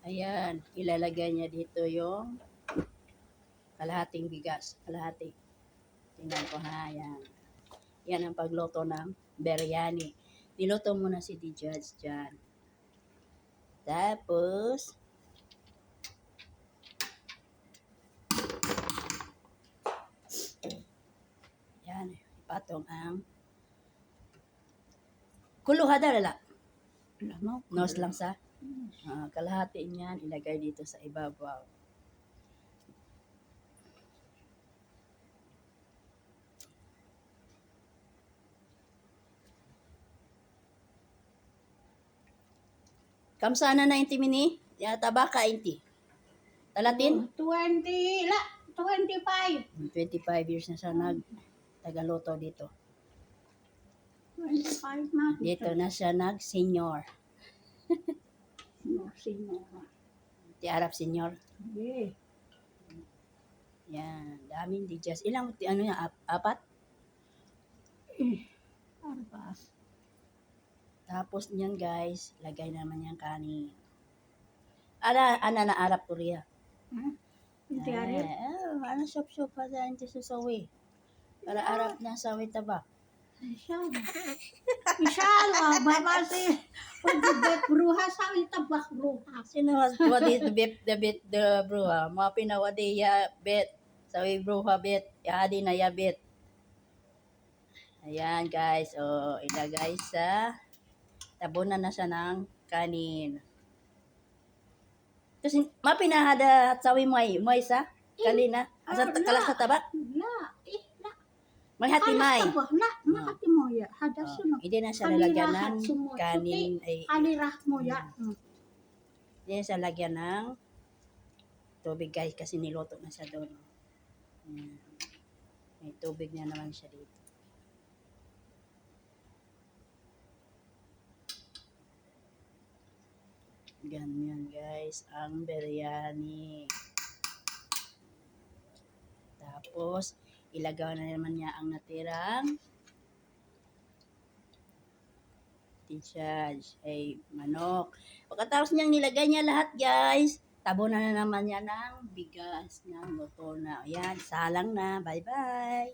Ayan, ilalagay niya dito yung kalahating bigas. Kalahati. Tingnan ko ha, ayan. Yan ang pagluto ng biryani. Niluto muna si Dijaz dyan. Tapos, yan, ipatong ang kuluhada lala. Nos lang sa kalahati niyan, ilagay dito sa ibabaw. Kamsa na 90 mini? Tabaka 80. Talatin? 20, 25. 25 years na siya tagaluto dito. 25 na. Dito na siya nag-senior. Senior. Di Arab senior. Okay. Yan, daming Dijaz. Ilang, ano yan, apat? Arba. Tapos niyan guys, lagay naman yung kanin. Ana na Arab Korea. Hindi ari. Ano shop pa sa inti susawi. Para Arab na sawi tabak. Inshallah, babasi. Pag-bet bruha sa itabak bruha. Sino was what is the bet the bruha? Mga pinawadi ya bet. Sawi bruha bet. Yadi na ya bet. Ayan guys, ilagay sa tabunan na siya ng kanin. Kasi mapinahada at sawi mo sa kalina. Asa kalas sa tabak? La. May hatimay. Na, makati mo ya. Hada sunod. Hindi na siya lalagyan ng kanin. Alirah mo ya. Hindi na siya lagyan ng tubig guys kasi niluto na siya doon. May tubig na naman siya dito. Ganyan guys ang biryani. Tapos ilagaw na naman niya ang natirang Dijaz ay manok. Pagkatapos niyang nilagay niya lahat guys, tabunan na naman niya ng bigas na luto na. Ayan, salang na. Bye bye.